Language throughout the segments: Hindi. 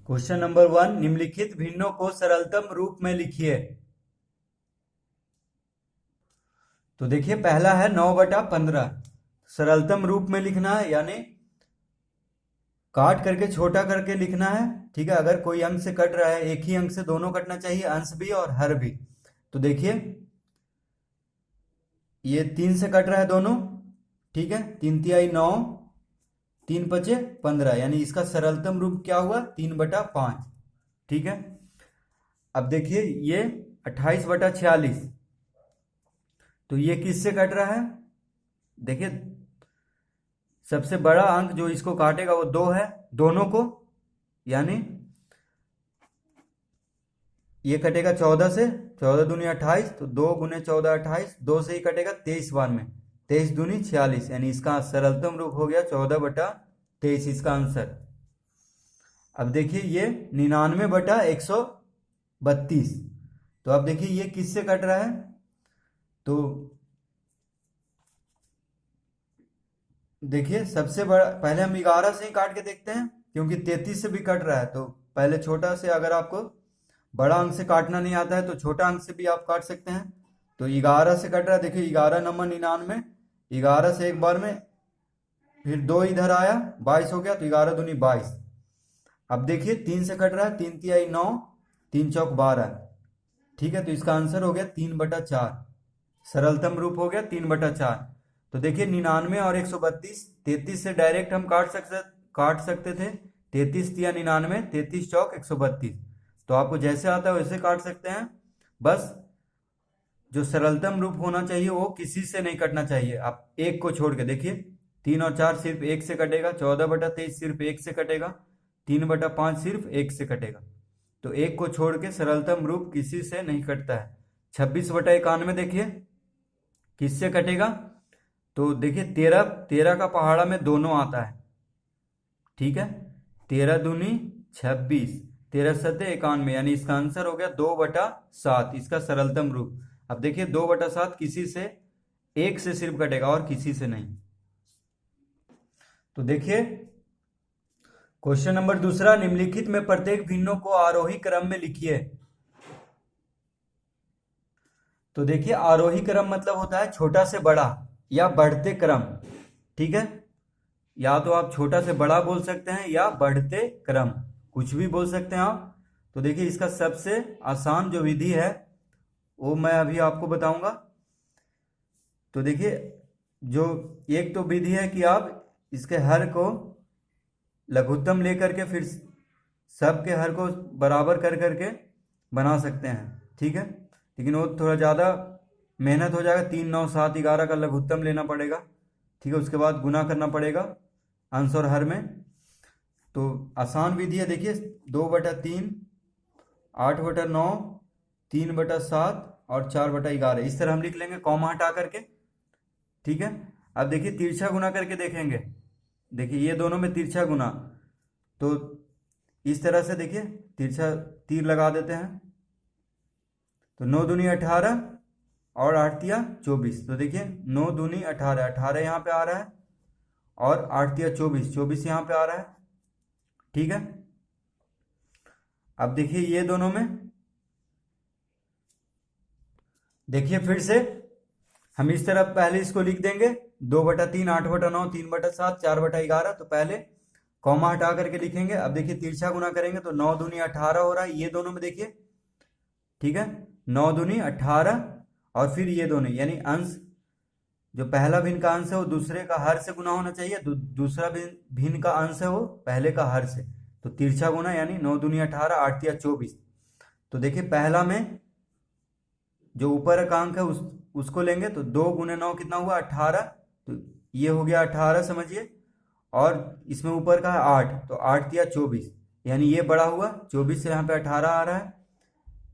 क्वेश्चन नंबर 1, निम्नलिखित भिन्नों को सरलतम रूप में लिखिए। तो देखिए पहला है 9/15। सरलतम रूप में लिखना है यानी काट करके छोटा करके लिखना है। ठीक है, अगर कोई अंक से कट रहा है, एक ही अंक से दोनों कटना चाहिए, अंश भी और हर भी। तो देखिए ये 3 से कट रहा है दोनों। ठीक है, 3 तिहाई 9, 3 पचे 15, यानी इसका सरलतम रूप क्या हुआ? 3/5। ठीक है, अब देखिए ये 28/46। तो ये किससे कट रहा है? देखिए सबसे बड़ा अंक जो इसको काटेगा वो 2 है, दोनों को। यानी ये कटेगा 14 से, 14 दूनी 28, तो 2 गुने 14 28, 2 से ही कटेगा 23 बार में, 23 दूनी 46, यानी इसका सरलतम रूप हो गया 14/23 इसका आंसर। अब देखिए ये 99/132। तो अब देखिए ये किससे कट रहा है? तो देखिए सबसे बड़ा, पहले हम 11 से ही काट के देखते हैं क्योंकि 33 से भी कट रहा है। तो पहले छोटा से, अगर आपको बड़ा अंक से काटना नहीं आता है तो छोटा अंक से भी आप काट सकते हैं। तो 11 से कट रहा है, देखिए 11 नंबर 99, 11 से एक बार में, फिर 2 इधर आया, 22 हो गया, तो 11 दूनी 22। अब देखिए 3 से कट रहा है, 3 तिहाई 9, 3 चौक 12। ठीक है, तो इसका आंसर हो गया 3/4। सरलतम रूप हो गया 3/4। तो देखिए 99 और 132, 33 से डायरेक्ट हम काट सकते थे। 33 तिया 99, 33 चौक 132। तो आपको जैसे आता है वैसे काट सकते हैं। बस जो सरलतम रूप होना चाहिए वो किसी से नहीं कटना चाहिए। आप एक को छोड़ के देखिए, 3 और 4 सिर्फ एक से कटेगा, 14/23 सिर्फ एक से कटेगा, 3/5 सिर्फ एक से कटेगा। तो एक को छोड़ के सरलतम रूप किसी से नहीं कटता है। 26/91 देखिए किससे कटेगा? तो देखिए 13 का पहाड़ा में दोनों आता है। ठीक है, 13 दूनी 26, 13 सते 91, यानी इसका आंसर हो गया 2/7 इसका सरलतम रूप। अब देखिए 2/7 किसी से, एक से सिर्फ कटेगा और किसी से नहीं। तो देखिए क्वेश्चन नंबर 2, निम्नलिखित में प्रत्येक भिन्नों को आरोही क्रम में लिखिए। तो देखिए आरोही क्रम मतलब होता है छोटा से बड़ा या बढ़ते क्रम। ठीक है, या तो आप छोटा से बड़ा बोल सकते हैं या बढ़ते क्रम, कुछ भी बोल सकते हैं आप। तो देखिए इसका सबसे आसान जो विधि है वो मैं अभी आपको बताऊंगा। तो देखिए जो एक तो विधि है कि आप इसके हर को लघुत्तम लेकर के फिर सब के हर को बराबर कर करके बना सकते हैं। ठीक है, लेकिन वो थोड़ा ज़्यादा मेहनत हो जाएगा। 3 9 7 11 का लघुत्तम लेना पड़ेगा। ठीक है, उसके बाद गुना करना पड़ेगा अंश और हर में। तो आसान विधि है, देखिए 2/3, 8/9, 3/7 और 4/11, इस तरह हम लिख लेंगे कॉमा हटा करके। ठीक है, अब देखिए तिरछा गुना करके देखेंगे। देखिए ये दोनों में तिरछा गुना, तो इस तरह से देखिए तिरछा तीर लगा देते हैं। तो 9 दूनी 18 और 8 तिया 24। तो देखिए 9 दूनी 18, 18 यहाँ पे आ रहा है, और 8 तिया 24, 24 यहाँ पे आ रहा है। ठीक है, अब देखिए ये दोनों में, देखिए फिर से हम इस तरह पहले इसको लिख देंगे 2/3, 8/9, 3/7, 4/11। तो पहले कॉमा हटा करके लिखेंगे। अब देखिए तिरछा गुना करेंगे तो 9 दूनी 18 हो रहा है ये दोनों में, देखिए। ठीक है, 9 दूनी 18, और फिर ये दोनों, यानी अंश जो पहला भिन्न का अंश है वो दूसरे का हर से गुना होना चाहिए, दूसरा भिन्न का अंश है वो पहले का हर से। तो तिरछा गुना यानी 9 दूनी 18, 8 तिया 24। तो देखिए पहला में जो ऊपर का अंक है उसको लेंगे, तो 2 गुने 9 कितना हुआ? 18। तो ये हो गया 18 समझिए, और इसमें ऊपर का है 8, तो 8 तिया 24, यानी ये बड़ा हुआ 24 से यहाँ पे 18 आ रहा है।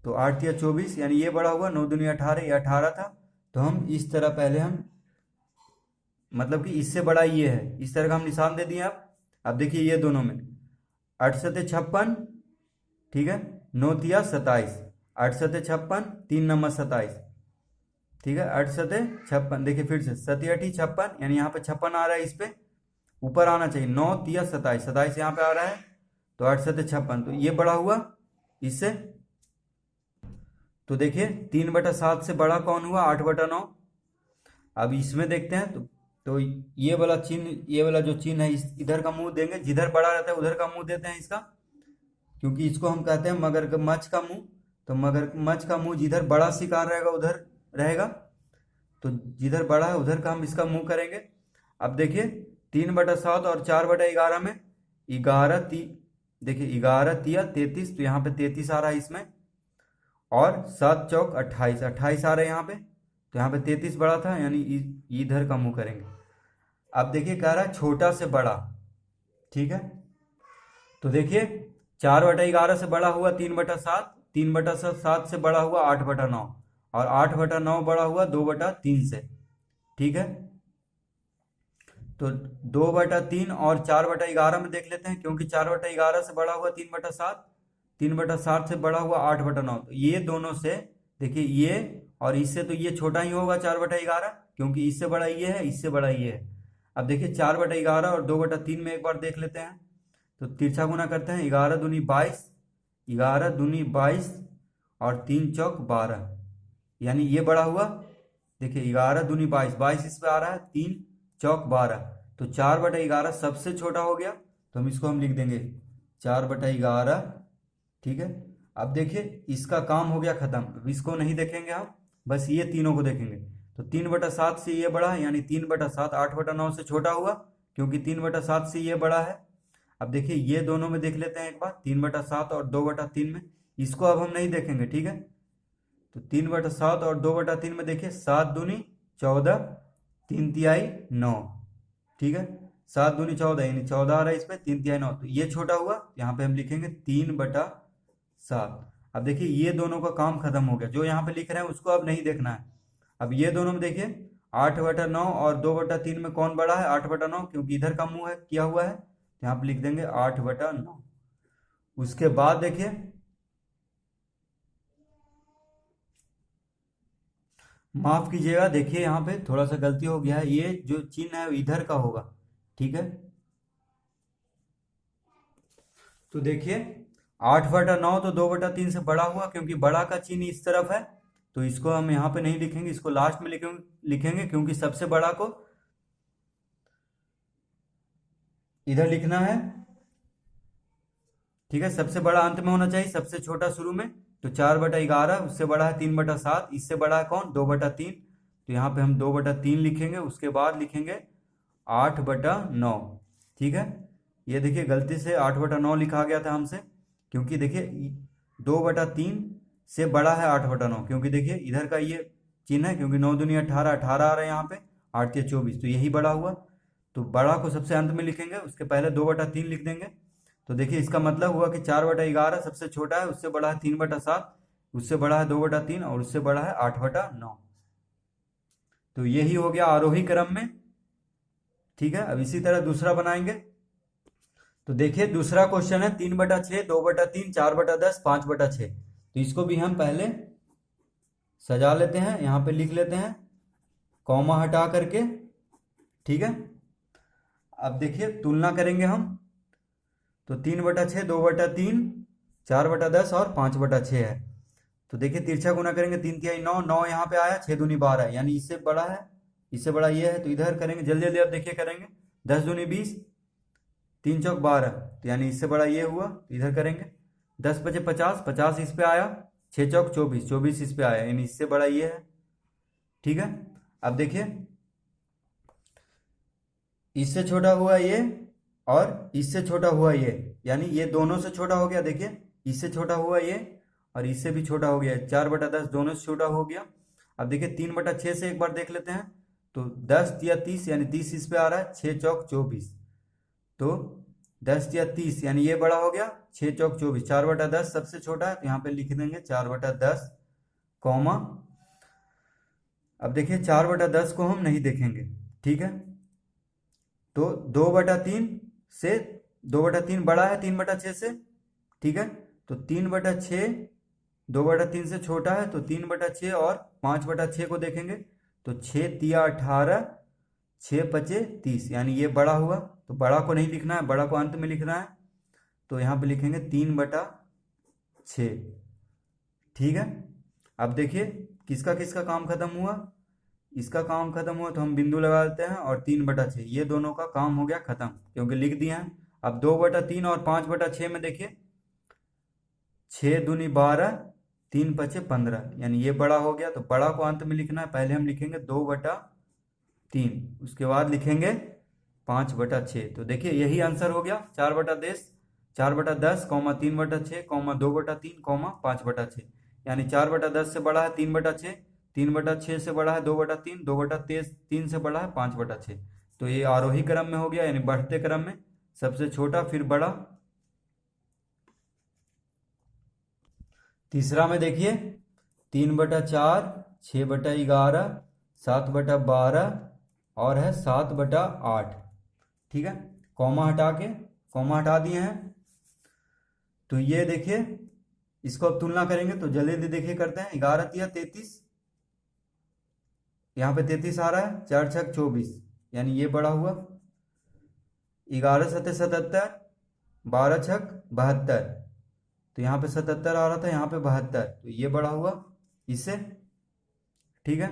तो 8 तिया 24, यानी ये बड़ा हुआ 9 दूनी 18, ये 18 था। तो हम इस तरह पहले हम, मतलब कि इससे बड़ा ये है, इस तरह का हम निशान दे दिए। अब देखिए ये दोनों में 8 सते 56। ठीक है, 9 तिया 27, 8 सते 56, 3 नंबर 27। ठीक है, 8 सते 56, देखिए फिर से 7 8 56, यानी यहाँ पे 56 आ रहा है, इस पे ऊपर आना चाहिए। 9 तिया 27, 27 यहाँ पे आ रहा है, तो 8 7 56, तो ये बड़ा हुआ इससे। तो देखिए 3/7 से बड़ा कौन हुआ? 8/9। अब इसमें देखते हैं तो ये वाला चिन्ह, ये वाला जो चिन्ह है इधर का मुंह देंगे, जिधर बड़ा रहता है उधर का मुंह देते हैं इसका, क्योंकि इसको हम कहते हैं मगरमच्छ का मुंह। तो मगरमच्छ का मुंह जिधर बड़ा शिकार रहेगा उधर रहेगा, तो जिधर बड़ा है उधर का हम इसका मुंह करेंगे। अब देखिए 3/7 और 4/11 में 11 देखिए 11 तिया 33, तो यहाँ पे 33 आ रहा है इसमें, और 7 चौक 28, 28 आ रहा है यहाँ पे, तो यहाँ पे 33 बड़ा था, यानी इधर का मुंह करेंगे। अब देखिए कह रहा है छोटा से बड़ा, ठीक है। तो देखिए 4/11 से बड़ा हुआ 3/7, 3/7 से बड़ा हुआ 8/9, और 8/9 बड़ा हुआ 2/3 से, ठीक है। तो 2/3 और 4/11 में देख लेते हैं, क्योंकि 4/11 से बड़ा हुआ 3/7, 3/7 से बड़ा हुआ 8/9, तो ये दोनों से देखिए ये और इससे तो ये छोटा ही होगा 4/11, क्योंकि इससे बड़ा ये है, इससे बड़ा ये है। अब देखिए 4/11 और 2/3 में एक बार देख लेते हैं, तो तिरछा गुना करते हैं, 11 दूनी 22, 11 दूनी 22 और 3 चौक 12, यानी ये बड़ा हुआ। देखिए 11 दूनी 22, 22 इस पे आ रहा है, 3 चौक 12, तो 4/11 सबसे छोटा हो गया, तो हम लिख देंगे 4/11, ठीक है। अब देखिए इसका काम हो गया खत्म, अब इसको नहीं देखेंगे हम, बस ये तीनों को देखेंगे। तो 3/7 से ये बड़ा है, यानी 3/7 8/9 से छोटा हुआ, क्योंकि 3/7 से ये बड़ा है। अब देखिए ये दोनों में देख लेते हैं एक बार, 3/7 और 2/3 में, इसको अब हम नहीं देखेंगे, ठीक है। तो 3/7 और 2/3 में देखिए 7 दूनी 14, 3 तिहाई 9, ठीक है। 7 दूनी 14, यानी 14 आ रहा है इस पे, 3 तिहाई 9, तो ये छोटा हुआ, यहाँ पे हम लिखेंगे 3/7। अब देखिए ये दोनों का काम खत्म हो गया, जो यहाँ पे लिख रहे हैं उसको अब नहीं देखना है। अब ये दोनों में देखिए 8/9 और 2/3 में कौन बड़ा है? 8/9, क्योंकि इधर का मुंह है किया हुआ है, तो यहाँ पे लिख देंगे 8/9। उसके बाद देखिए माफ कीजिएगा, देखिए यहाँ पे थोड़ा सा गलती हो गया है, ये जो चिन्ह है इधर का होगा, ठीक है। तो देखिए 8/9 तो 2/3 से बड़ा हुआ, क्योंकि बड़ा का चिन्ह इस तरफ है, तो इसको हम यहाँ पे नहीं लिखेंगे, इसको लास्ट में लिखेंगे, क्योंकि सबसे बड़ा को इधर लिखना है, ठीक है। सबसे बड़ा अंत में होना चाहिए, सबसे छोटा शुरू में। तो 4/11, उससे बड़ा है 3/7, इससे बड़ा है कौन? 2/3, तो यहाँ पे हम 2/3 लिखेंगे, उसके बाद लिखेंगे 8/9, ठीक है। ये देखिए गलती से 8/9 लिखा गया था हमसे, क्योंकि देखिए 2/3 से बड़ा है 8/9, क्योंकि देखिए इधर का ये चिन्ह है, क्योंकि 9 दूनी 18, 18 आ रहा है यहाँ पे, 8 या 24, तो यही बड़ा हुआ। तो बड़ा को सबसे अंत में लिखेंगे, उसके पहले 2/3 लिख देंगे। तो देखिए इसका मतलब हुआ कि 4/11 सबसे छोटा है, उससे बड़ा है 3/7, उससे बड़ा है 2/3, और उससे बड़ा है 8/9। तो यही हो गया आरोही क्रम में, ठीक है। अब इसी तरह दूसरा बनाएंगे। तो देखिए दूसरा क्वेश्चन है 3/6, 2/3, 4/10, 5/6। तो इसको भी हम पहले सजा लेते हैं, यहाँ पे लिख लेते हैं कॉमा हटा करके, ठीक है। अब देखिए तुलना करेंगे हम, तो 3/6, 2/3, 4/10 और 5/6 है। तो देखिए तिरछा गुना करेंगे, 3 तिहाई 9, 9 यहाँ पे आया, 6 दूनी 12, यानी इससे बड़ा है, इससे बड़ा ये है, तो इधर करेंगे जल्दी जल्दी। अब देखिए करेंगे 10 दूनी 20, 3 चौक 12, तो यानी इससे बड़ा ये हुआ, तो इधर करेंगे 10 बचे 50, 50 इस पे आया, 6 चौक 24, 24 इस पे आया, यानी इससे बड़ा ये है, ठीक है। अब देखिए इससे छोटा हुआ ये और इससे छोटा हुआ ये, यानी ये दोनों से छोटा हो गया। देखिए इससे छोटा हुआ ये और इससे भी छोटा हो गया, 4/10 दोनों से छोटा हो गया। अब देखिए 3/6 से एक बार देख लेते हैं, तो 10 या 30, यानी 30 इस पे आ रहा है, 6 चौक 24, तो 10 या 30, यानी ये बड़ा हो गया, 6 चौक 24, 4/10 सबसे छोटा है, तो यहाँ पे लिख देंगे 4/10, कॉमा। अब देखिए 4/10 को हम नहीं देखेंगे, ठीक है। तो 2/3 से 2/3 बड़ा है 3/6 से, ठीक है। तो 3/6 2/3 से छोटा है, तो 3/6 और 5/6 को देखेंगे, तो 6 तिया 18, 6 पचे 30, यानी ये बड़ा हुआ, तो बड़ा को नहीं लिखना है, बड़ा को अंत में लिखना है। तो यहाँ पे लिखेंगे 3/6। ठीक है, अब देखिए किसका किसका काम खत्म हुआ। इसका काम खत्म हुआ तो हम बिंदु लगा देते हैं, और 3/6 ये दोनों का काम हो गया खत्म, क्योंकि लिख दिए हैं। अब 2/3 और 5/6 में देखिए, 6×2 = 12, 3×5 = 15, यानी ये बड़ा हो गया। तो बड़ा को अंत में लिखना है, पहले हम लिखेंगे 2/3, उसके बाद लिखेंगे 5/6। तो देखिए यही आंसर हो गया, 4/10, 4/10, 3/6, 2/3, 5/6। यानी 4/10 से बड़ा है 3/6, 3/6 से बड़ा है 2/3, 2/3 से बड़ा है 5/6। तो ये आरोही क्रम में हो गया, यानी बढ़ते क्रम में सबसे छोटा फिर बड़ा। तीसरा में देखिए 3/4, 6/11, 7/12 और है 7/8। ठीक है, कॉमा हटा दिए हैं। तो ये देखिए, इसको अब तुलना करेंगे तो जल्दी जल्दी देखिए करते हैं। 11×3 = 33, यहाँ पे 33 आ रहा है, 4×6 = 24, यानी ये बड़ा हुआ। 11×7 = 77, 12×6 = 72, तो यहाँ पे 77 आ रहा था, यहाँ पे 72, तो ये बड़ा हुआ इससे। ठीक है,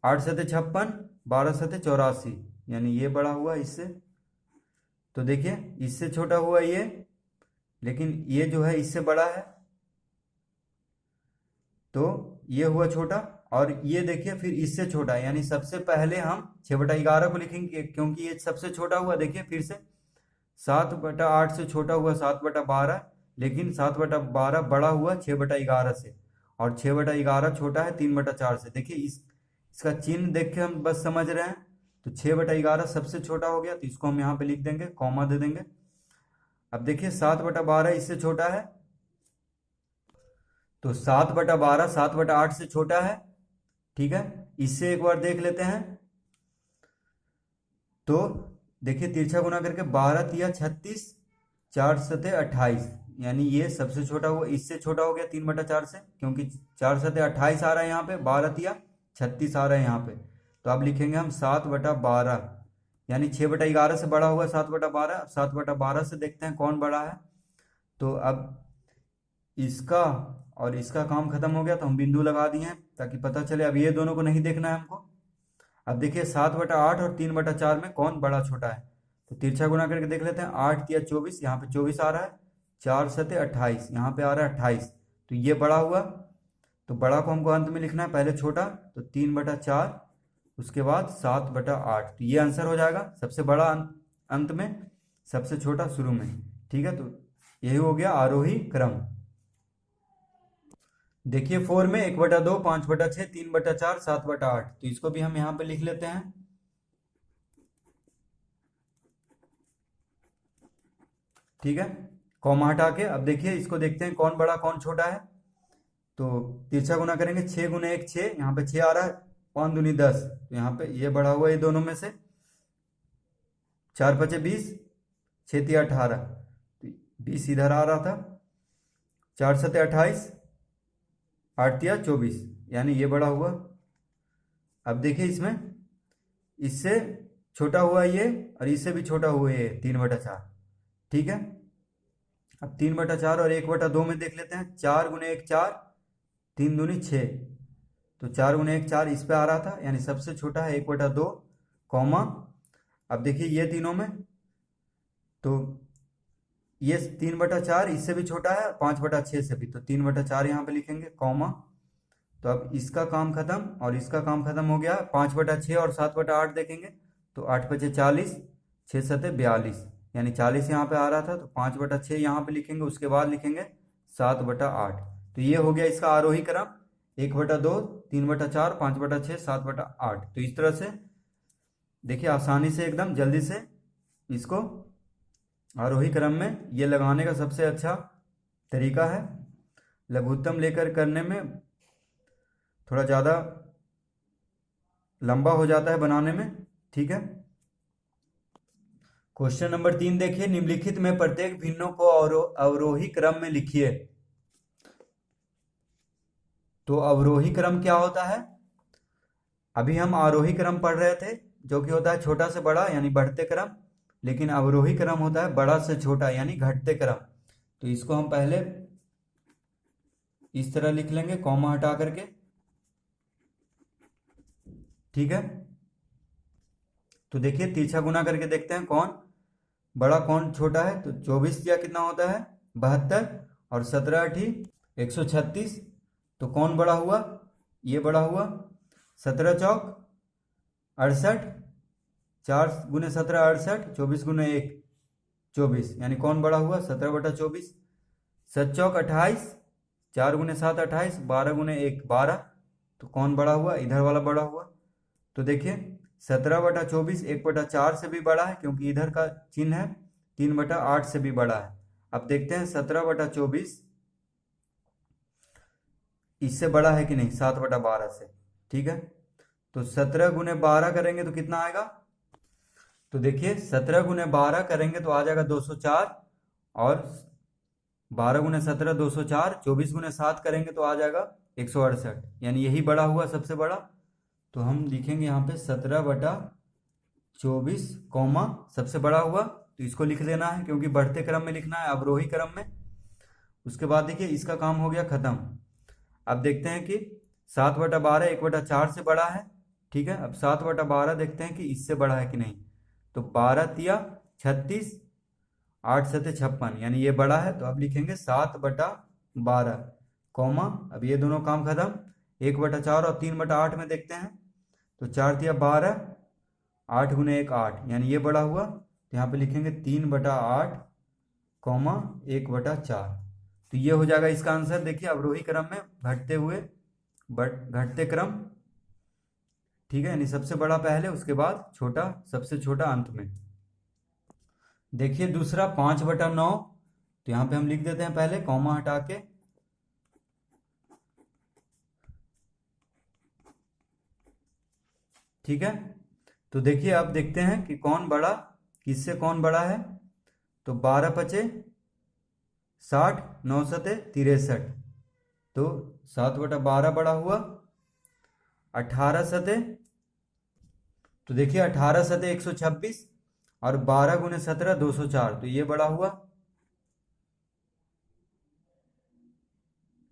8×7 = 56, 12×7 = 84, यानी ये बड़ा हुआ इससे। तो देखिए इससे छोटा हुआ ये, लेकिन ये जो है इससे बड़ा है, तो ये हुआ छोटा। और ये देखिए फिर इससे छोटा है, यानी सबसे पहले हम 6/11 को लिखेंगे, क्योंकि ये सबसे छोटा हुआ। देखिए फिर से 7/8 से छोटा हुआ 7/12, लेकिन 7/12 बड़ा हुआ 6/11 से, और 6/11 छोटा है 3/4 से। देखिए इसका चिन्ह देख के हम बस समझ रहे हैं। तो 6/11 सबसे छोटा हो गया, तो इसको हम यहाँ पे लिख देंगे, कॉमा दे देंगे। अब देखिए 7/12 इससे छोटा है, तो 7/12 7/8 से छोटा है। ठीक है, इससे एक बार देख लेते हैं। तो देखिए तिरछा गुना करके 12×3 = 36, 4×7 = 28, यानी ये सबसे छोटा हुआ, इससे छोटा हो गया 3/4 से, क्योंकि 4×7 = 28 आ रहा है यहाँ पे, 12×3 = 36 आ रहा है यहाँ पे। तो अब लिखेंगे हम 7/12, यानी 6/11 से बड़ा हुआ 7/12, 7/12 से देखते हैं कौन बड़ा है। तो अब इसका और इसका काम खत्म हो गया, तो हम बिंदु लगा दिए हैं ताकि पता चले। अब ये दोनों को नहीं देखना है हमको। अब देखिए 7/8 और 3/4 में कौन बड़ा छोटा है, तो तिरछा गुना करके देख लेते हैं। 8×3 = 24, यहाँ पे 24 आ रहा है, 4×7 = 28, यहाँ पे आ रहा है 28, तो ये बड़ा हुआ। तो बड़ा को हमको अंत में लिखना है, पहले छोटा, तो 3/4, उसके बाद 7/8, तो ये आंसर हो जाएगा। सबसे बड़ा अंत में, सबसे छोटा शुरू में। ठीक है, तो यही हो गया आरोही क्रम। देखिए 4 में 1/2, 5/6, 3/4, 7/8, तो इसको भी हम यहाँ पे लिख लेते हैं। ठीक है, कॉमा हटा के अब देखिए इसको देखते हैं कौन बड़ा कौन छोटा है। तो तिरछा गुना करेंगे, 6×1 = 6, यहाँ पे 6 आ रहा है, 5×2 = 10, तो यहाँ पे ये बड़ा हुआ ये दोनों में से। 4×5 = 20, 6×3 = 18, तो 20 इधर आ रहा था। 4×7 = 28, 8×3 = 24, यानी ये बड़ा हुआ। अब देखिए इसमें इससे छोटा हुआ ये, और इससे भी छोटा हुआ ये 3/4। ठीक है, अब 3/4 और 1/2 में देख लेते हैं। 4×1 = 4, 3×2 = 6, तो 4×1 = 4 इस पे आ रहा था, यानी सबसे छोटा है 1/2, कॉमा। अब देखिए ये तीनों में, तो ये 3/4 इससे भी छोटा है, 5/6 से भी, तो 3/4 यहाँ पे लिखेंगे, कॉमा। तो अब इसका काम खत्म और इसका काम खत्म हो गया। 5/6 और 7/8 देखेंगे, तो 8×5 = 40, 6×7 = 42, यानी 40 यहाँ पे आ रहा था, तो 5/6 यहाँ पे लिखेंगे, उसके बाद लिखेंगे 7/8। तो ये हो गया इसका आरोही क्रम, 1/2, 3/4, 5/6, 7/8। तो इस तरह से देखिए आसानी से एकदम जल्दी से इसको आरोही क्रम में ये लगाने का सबसे अच्छा तरीका है। लघुत्तम लेकर करने में थोड़ा ज़्यादा लंबा हो जाता है बनाने में। ठीक है, क्वेश्चन नंबर 3 देखिए, निम्नलिखित में प्रत्येक भिन्नों को अवरोही क्रम में लिखिए। तो अवरोही क्रम क्या होता है? अभी हम आरोही क्रम पढ़ रहे थे, जो कि होता है छोटा से बड़ा, यानी बढ़ते क्रम। लेकिन अवरोही क्रम होता है बड़ा से छोटा यानी घटते क्रम। तो इसको हम पहले इस तरह लिख लेंगे कॉमा हटा करके, ठीक है। तो देखिए तिरछा गुना करके देखते हैं कौन बड़ा कौन छोटा है। तो 24 या कितना होता है 72 और 17 अठी 136। तो कौन बड़ा हुआ, ये बड़ा हुआ। 17 चौक 68, 4 गुने 17 68, 24 गुने 1 24, यानी कौन बड़ा हुआ 17/24। 7 चौक 28, 4 गुने 7 28, 12 गुने 1 12। तो कौन बड़ा हुआ, इधर वाला बड़ा हुआ। तो देखिए 17/24 1/4 से भी बड़ा है क्योंकि इधर का चिन्ह है, 3/8 से भी बड़ा है। अब देखते हैं 17/24 इससे बड़ा है कि नहीं 7/12 से, ठीक है। तो 17 गुने 12 करेंगे तो कितना आएगा। तो देखिए 17 गुने 12 करेंगे तो आ जाएगा 204, और 12 गुने 17 204, 24 गुने 7 करेंगे तो आ जाएगा 168, यानी यही बड़ा हुआ सबसे बड़ा। तो हम लिखेंगे यहाँ पे 17/24 कॉमा सबसे बड़ा हुआ, तो इसको लिख लेना है क्योंकि बढ़ते क्रम में लिखना है, अवरोही क्रम में। उसके बाद देखिए इसका काम हो गया खत्म। अब देखते हैं कि 7/12 1/4 से बड़ा है, ठीक है। अब 7/12 देखते हैं कि इससे बड़ा है कि नहीं। तो 12 तिया 36, 8 सते 56, यानी ये बड़ा है। तो अब लिखेंगे 7/12 कॉमा, अब ये दोनों काम खत्म। 1/4 और 3/8 में देखते हैं। तो 4 तिया 12, 8 गुने 1 8, यानी ये बड़ा हुआ। तो यहाँ पे लिखेंगे 3/8 कॉमा 1/4। तो ये हो जाएगा इसका आंसर। देखिए अवरोही क्रम में घटते हुए घटते क्रम, ठीक है, यानी सबसे बड़ा पहले, उसके बाद छोटा, सबसे छोटा अंत में। देखिए दूसरा 5/9। तो यहाँ पे हम लिख देते हैं पहले कॉमा हटा के, ठीक है। तो देखिए अब देखते हैं कि कौन बड़ा, किससे कौन बड़ा है। तो 12 पचे 60, 9 सते 63। तो 7/12 बड़ा हुआ। 18 सते, तो देखिए 18 सते 126, और 12 गुने 17 204, तो ये बड़ा हुआ,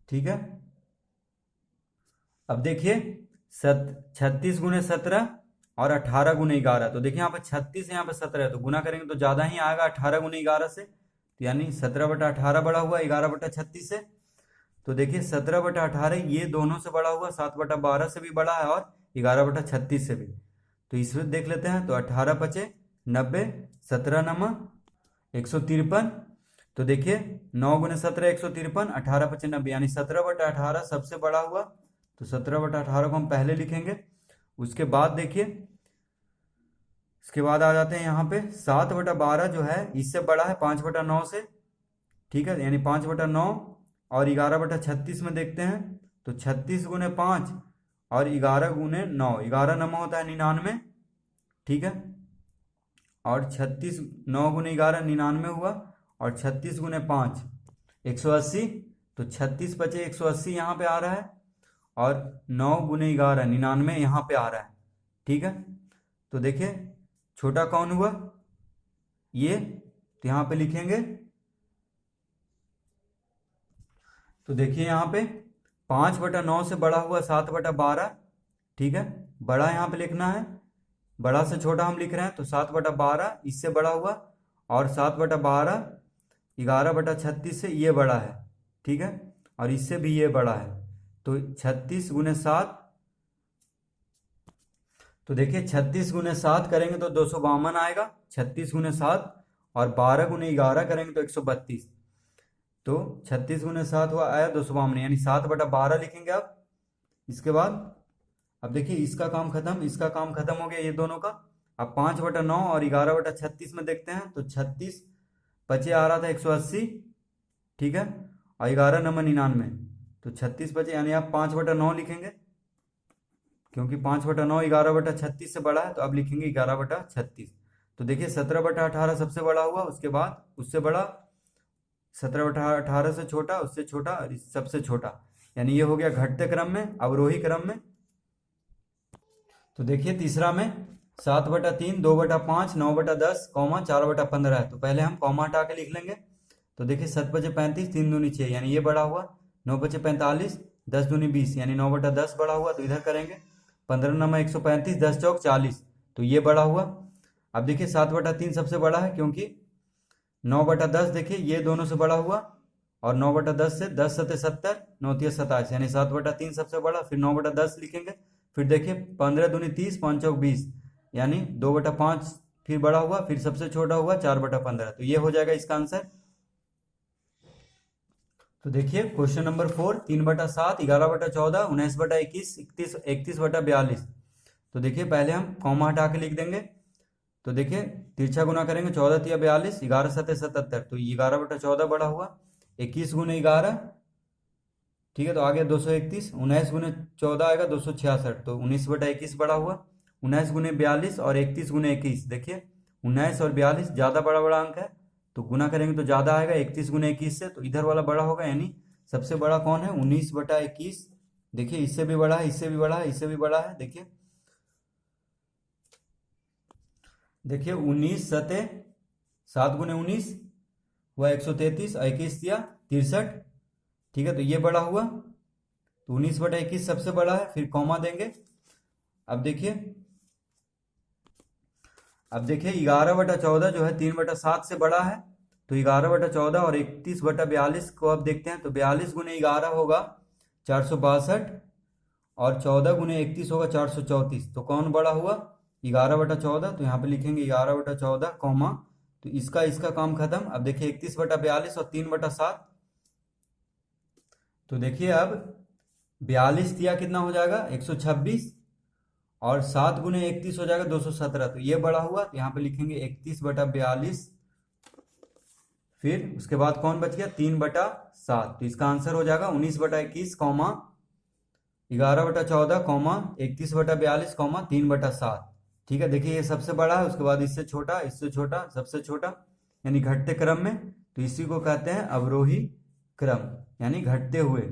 ठीक है। अब देखिए 36 गुने 17 और 18 गुने 11। तो देखिए यहाँ पे 36 है, यहाँ पे 17 है, तो गुना करेंगे तो ज्यादा ही आएगा 18 गुने 11 से। तो यानी 17/18 बड़ा हुआ 11/36 से। तो देखिए 17/18 ये दोनों से बड़ा हुआ, 7/12 से भी बड़ा है, और 11/36 से भी। तो इसमें देख लेते हैं। तो 18 पचे 90, 17 नमा 153। तो देखिए 9 गुने 17 153, 18 पचे 90, यानी 17/18 सबसे बड़ा हुआ। तो 17/18 को हम पहले लिखेंगे। उसके बाद देखिए इसके बाद आ जाते हैं यहाँ पे 7/12 जो है इससे बड़ा है 5/9 से, ठीक है, यानी 5/9। और 11/36 में देखते हैं। तो 36 गुने 5 और 11 गुने 9, 11 नमा होता है 99, ठीक है। और 36 9 गुने 11 99 हुआ, और 36 गुने 5 180। तो 36 पचे 180 यहाँ पे आ रहा है, और 9 गुने 11 99 यहाँ पे आ रहा है, ठीक है। तो देखिए छोटा कौन हुआ, ये। तो यहाँ पे लिखेंगे। तो देखिए यहाँ पे 5/9 से बड़ा हुआ 7/12, ठीक है। बड़ा यहाँ पे लिखना है, बड़ा से छोटा हम लिख रहे हैं। तो 7/12 इससे बड़ा हुआ, और 7/12 11/36 से ये बड़ा है, ठीक है, और इससे भी ये बड़ा है। तो 36 गुने 7, तो देखिए 36 गुने 7 करेंगे तो 252 आएगा, 36 गुने 7, और 12 गुने 11 करेंगे तो 132। तो 36 गुने 7 हुआ आया 252, यानी 7/12 लिखेंगे आप। इसके बाद अब देखिए इसका काम खत्म, इसका काम खत्म हो गया ये दोनों का। अब 5/9 और 11/36 में देखते हैं। तो 36 पचे आ रहा था 180, ठीक है, और 11 नंबर 99। तो 36 बचे, यानी आप 5/9 लिखेंगे क्योंकि 5/9 11/36 से बड़ा है। तो अब लिखेंगे 11/36। तो देखिए 17/18 सबसे बड़ा हुआ, उसके बाद उससे बड़ा, 17/18 से छोटा, उससे छोटा, और सबसे छोटा, यानी ये हो गया घटते क्रम में, अवरोही क्रम में। तो देखिए तीसरा में 7/3, 2/5, 9/10, 4/15 है। तो पहले हम कॉमा हटा के लिख लेंगे। तो देखिए 7×5 = 35, 3 दूनी 6 यानी ये बड़ा हुआ। 9×45, 10 दूनी 20 यानी 9/10 बड़ा हुआ। तो इधर करेंगे 15×9 = 135, 10 चौक 40 तो ये बड़ा हुआ। अब देखिए 7/3 सबसे बड़ा है क्योंकि 9/10 देखिए ये दोनों से बड़ा हुआ और 9/10 से 10 7 70, 9 3 27 यानी 7/3 सबसे बड़ा। फिर 9/10 लिखेंगे। फिर देखिए 15 दूनी 30, 5 चौक 20 यानी 2/5 फिर बड़ा हुआ। फिर सबसे छोटा हुआ 4/15। तो ये हो जाएगा इसका आंसर। तो देखिए क्वेश्चन नंबर 4, 3/7, 11/14, 19/21, 31/42। तो देखिए पहले हम कॉमा हटा के लिख देंगे। तो देखिए तिरछा गुना करेंगे 14 × 42, 11 7 77 तो 11/14 बड़ा हुआ। 21 × 11 ठीक है। तो आगे 231, 19 × 14 आएगा 266 तो 19/21 बड़ा हुआ। 19 × 42 और 31 × 21 देखिए 19 और 42 ज़्यादा बड़ा बड़ा अंक है तो गुना करेंगे तो ज़्यादा आएगा 31 × 21 से। तो इधर वाला बड़ा होगा यानी सबसे बड़ा कौन है 19/21। देखिए इससे भी बड़ा है, इससे भी बड़ा है, इससे भी बड़ा है। देखिए 19 सते 7 × 19 हुआ 133, 21 दिया 63 ठीक है। तो ये बड़ा हुआ। तो 19/21 सबसे बड़ा है। फिर कॉमा देंगे। अब देखिए 11/14 जो है 3/7 से बड़ा है। तो 11/14 और 31/42 को अब देखते हैं। तो 42 × 11 होगा 462 और 14 × 31 होगा 434। तो कौन बड़ा हुआ 11/14। तो यहाँ पे लिखेंगे 11/14 कॉमा। तो इसका काम खत्म। अब देखिए 31/42 और 3/7। तो देखिए अब 42 दिया कितना हो जाएगा 126 और 7 × 31 हो जाएगा 217। तो ये बड़ा हुआ। तो यहाँ पे लिखेंगे 31/42। फिर उसके बाद कौन बच गया 3/7। तो इसका आंसर हो जाएगा 19/21 कॉमा 11/14 कॉमा 31/42 कॉमा 3/7 ठीक है। देखिए ये सबसे बड़ा है, उसके बाद इससे छोटा, इससे छोटा, सबसे छोटा यानी घटते क्रम में। तो इसी को कहते हैं अवरोही क्रम यानी घटते हुए।